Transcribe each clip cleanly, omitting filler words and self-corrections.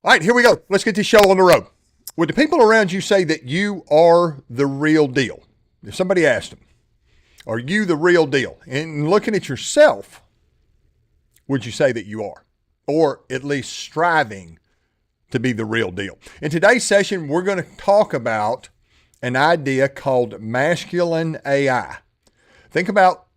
All right, here we go. Let's get this show on the road. Would the people around you say that you are the real deal? If somebody asked them, are you the real deal? And looking at yourself, would you say that you are? Or at least striving to be the real deal? In today's session, we're going to talk about an idea called masculine AI. Think about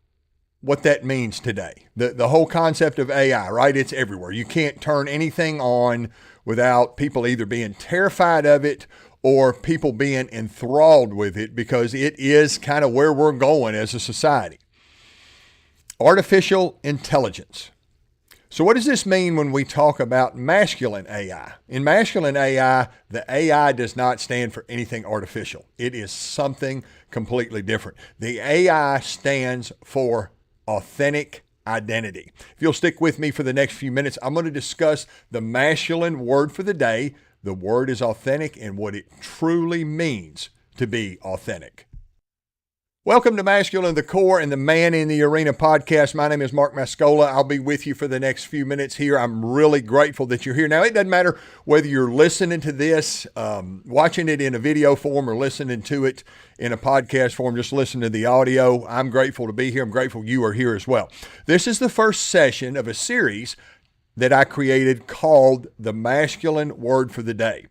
what that means today. The whole concept of AI, right? It's everywhere. You can't turn anything on without people either being terrified of it or people being enthralled with it, because it is kind of where we're going as a society. Artificial intelligence. So what does this mean when we talk about masculine AI? In masculine AI, the AI does not stand for anything artificial. It is something completely different. The AI stands for authentic identity. If you'll stick with me for the next few minutes, I'm going to discuss the masculine word for the day. The word is authentic and what it truly means to be authentic. Welcome to Masculine, the Core, and the Man in the Arena podcast. My name is Mark Mascola. I'll be with you for the next few minutes here. I'm really grateful that you're here. Now, it doesn't matter whether you're listening to this, watching it in a video form, or listening to it in a podcast form. Just listen to the audio. I'm grateful to be here. I'm grateful you are here as well. This is the first session of a series that I created called The Masculine Word for the Day.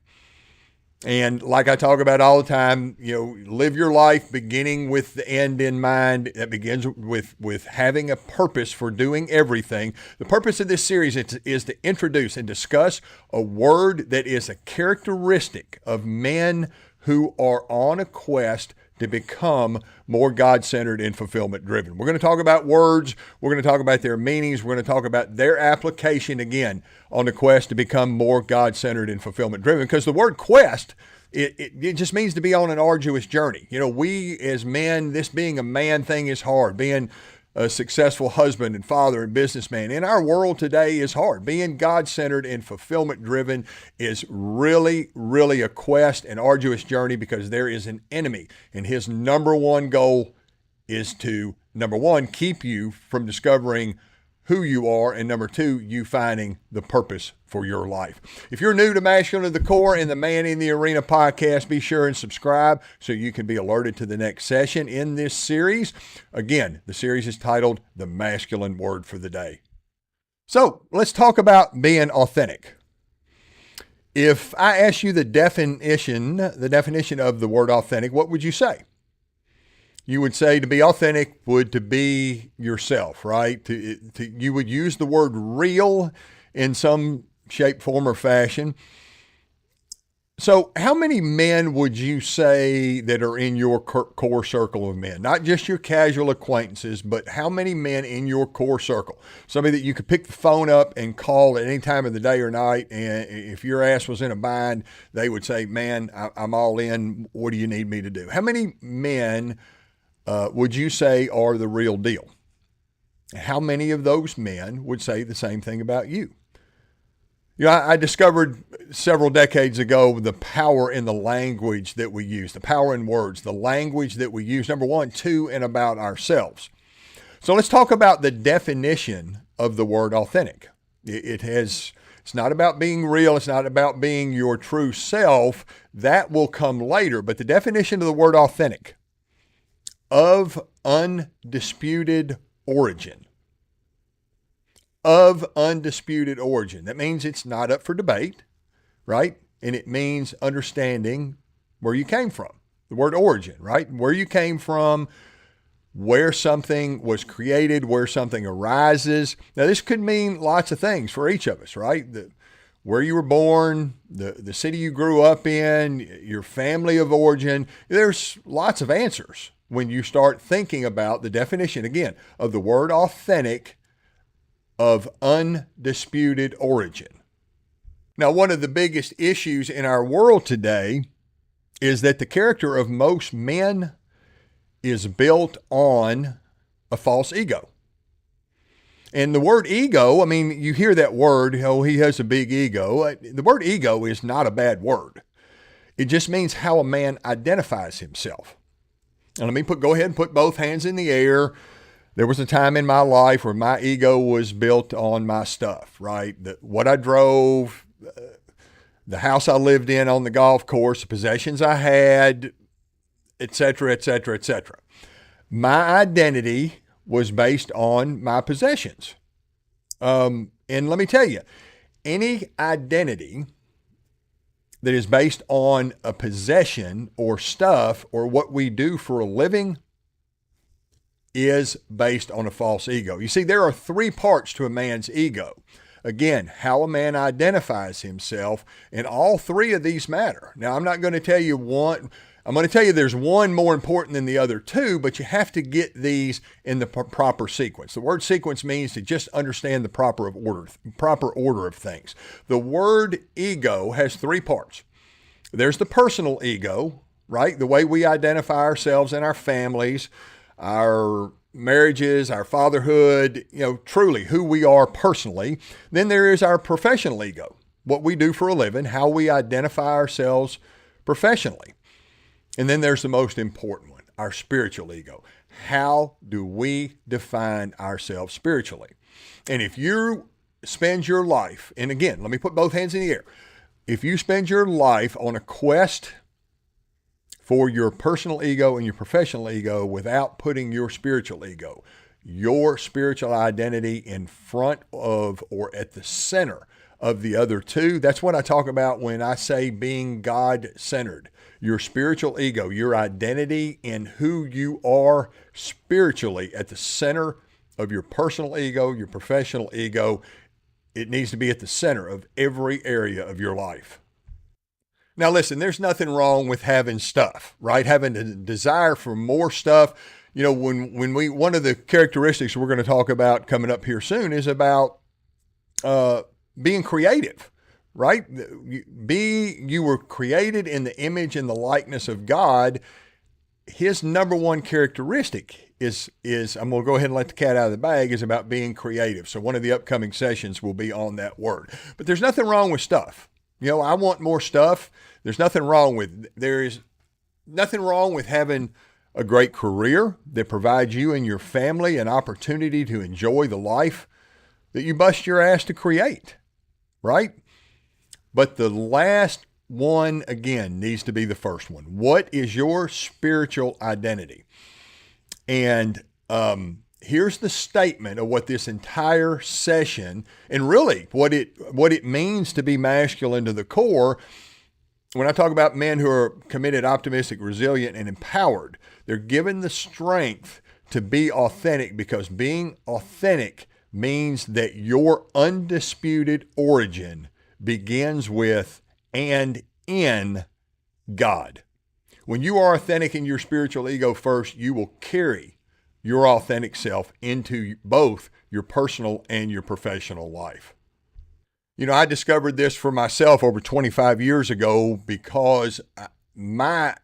And like I talk about all the time, live your life beginning with the end in mind. That begins with having a purpose for doing everything. The purpose of this series is to introduce and discuss a word that is a characteristic of men who are on a quest to become more God-centered and fulfillment-driven. We're going to talk about words. We're going to talk about their meanings. We're going to talk about their application, again, on the quest to become more God-centered and fulfillment-driven. Because the word quest, it just means to be on an arduous journey. We as men, this being a man thing is hard. Being a successful husband and father and businessman in our world today is hard. Being God-centered and fulfillment-driven is really, really a quest, an arduous journey, because there is an enemy. And his number one goal is to, number one, keep you from discovering who you are, and number two, you finding the purpose for your life. If you're new to Masculine to the Core and the Man in the Arena podcast, be sure and subscribe so you can be alerted to the next session in this series. Again, the series is titled The Masculine Word for the Day. So let's talk about being authentic. If I ask you the definition of the word authentic, what would you say? You would say to be authentic would to be yourself, right? You would use the word real in some shape, form, or fashion. So how many men would you say that are in your core circle of men? Not just your casual acquaintances, but how many men in your core circle? Somebody that you could pick the phone up and call at any time of the day or night, and if your ass was in a bind, they would say, man, I'm all in. What do you need me to do? How many men would you say are the real deal? How many of those men would say the same thing about you? I discovered several decades ago the power in the language that we use, the power in words, the language that we use, number one, to, and about ourselves. So let's talk about the definition of the word authentic. It's not about being real. It's not about being your true self. That will come later. But the definition of the word authentic: of undisputed origin. Of undisputed origin. That means it's not up for debate, right? And it means understanding where you came from. The word origin, right? Where you came from, where something was created, where something arises. Now, this could mean lots of things for each of us, right? Where you were born, the city you grew up in, your family of origin. There's lots of answers when you start thinking about the definition, again, of the word authentic, of undisputed origin. Now, one of the biggest issues in our world today is that the character of most men is built on a false ego. And the word ego, you hear that word, he has a big ego. The word ego is not a bad word. It just means how a man identifies himself. And let me go ahead and put both hands in the air. There was a time in my life where my ego was built on my stuff, right? What I drove, the house I lived in on the golf course, the possessions I had, etc., etc., etc. My identity was based on my possessions. And let me tell you, any identity that is based on a possession or stuff or what we do for a living is based on a false ego. You see, there are three parts to a man's ego. Again, how a man identifies himself, and all three of these matter. Now, I'm not going to tell you one. I'm going to tell you there's one more important than the other two, but you have to get these in the proper sequence. The word sequence means to just understand the proper order of things. The word ego has three parts. There's the personal ego, right? The way we identify ourselves and our families, our marriages, our fatherhood, truly who we are personally. Then there is our professional ego, what we do for a living, how we identify ourselves professionally. And then there's the most important one, our spiritual ego. How do we define ourselves spiritually? And if you spend your life, and again, let me put both hands in the air. If you spend your life on a quest for your personal ego and your professional ego without putting your spiritual ego, your spiritual identity in front of or at the center of the other two, that's what I talk about when I say being God-centered. Your spiritual ego, your identity in who you are spiritually at the center of your personal ego, your professional ego, it needs to be at the center of every area of your life. Now listen, there's nothing wrong with having stuff, right? Having a desire for more stuff. One of the characteristics we're going to talk about coming up here soon is about being creative, right? You were created in the image and the likeness of God. His number one characteristic is I'm going to go ahead and let the cat out of the bag, is about being creative. So one of the upcoming sessions will be on that word. But there's nothing wrong with stuff. I want more stuff. There is nothing wrong with having a great career that provides you and your family an opportunity to enjoy the life that you bust your ass to create, right? But the last one, again, needs to be the first one. What is your spiritual identity? And here's the statement of what this entire session, and really what it means to be masculine to the core. When I talk about men who are committed, optimistic, resilient, and empowered, they're given the strength to be authentic, because being authentic means that your undisputed origin begins with and in God. When you are authentic in your spiritual ego first, you will carry your authentic self into both your personal and your professional life. I discovered this for myself over 25 years ago, because my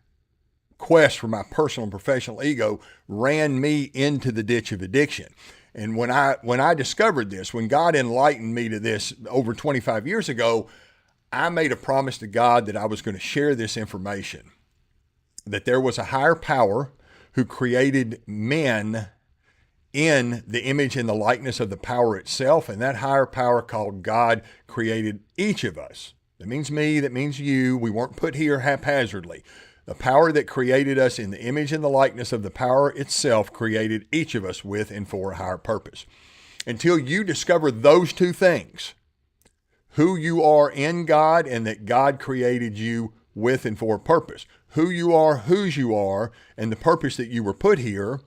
quest for my personal and professional ego ran me into the ditch of addiction. And when I discovered this, when God enlightened me to this over 25 years ago, I made a promise to God that I was going to share this information, that there was a higher power who created men in the image and the likeness of the power itself. And that higher power called God created each of us. That means me, that means you. We weren't put here haphazardly. The power that created us in the image and the likeness of the power itself created each of us with and for a higher purpose. Until you discover those two things, who you are in God and that God created you with and for a purpose, who you are, whose you are, and the purpose that you were put here,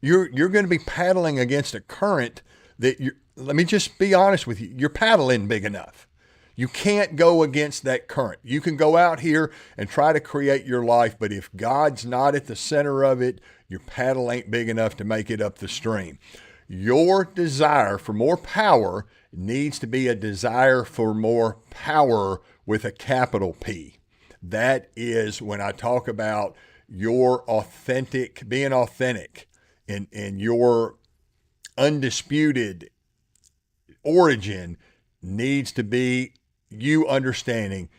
you're going to be paddling against a current that let me just be honest with you, your paddle isn't big enough. You can't go against that current. You can go out here and try to create your life, but if God's not at the center of it, your paddle ain't big enough to make it up the stream. Your desire for more power needs to be a desire for more power with a capital P. That is when I talk about your authentic, being authentic, and your undisputed origin needs to be you understanding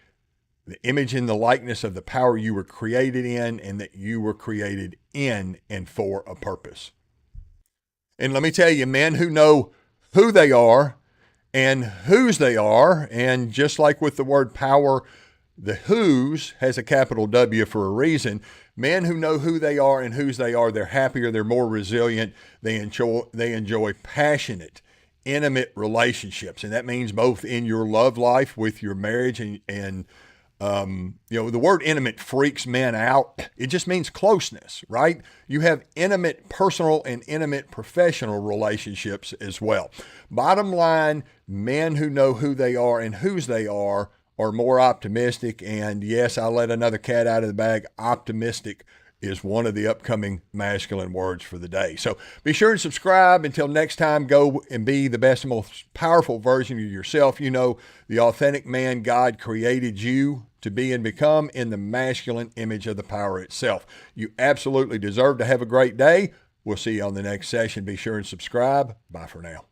the image and the likeness of the power you were created in, and that you were created in and for a purpose. And let me tell you, men who know who they are and whose they are. And just like with the word power, the whose has a capital W for a reason. Men who know who they are and whose they are, they're happier, they're more resilient, they enjoy passionate, intimate relationships. And that means both in your love life with your marriage and the word intimate freaks men out. It just means closeness, right? You have intimate personal and intimate professional relationships as well. Bottom line, men who know who they are and whose they are more optimistic. And yes, I let another cat out of the bag. Optimistic is one of the upcoming masculine words for the day. So be sure and subscribe. Until next time, go and be the best and most powerful version of yourself. You know, the authentic man God created you to be and become in the masculine image of the power itself. You absolutely deserve to have a great day. We'll see you on the next session. Be sure and subscribe. Bye for now.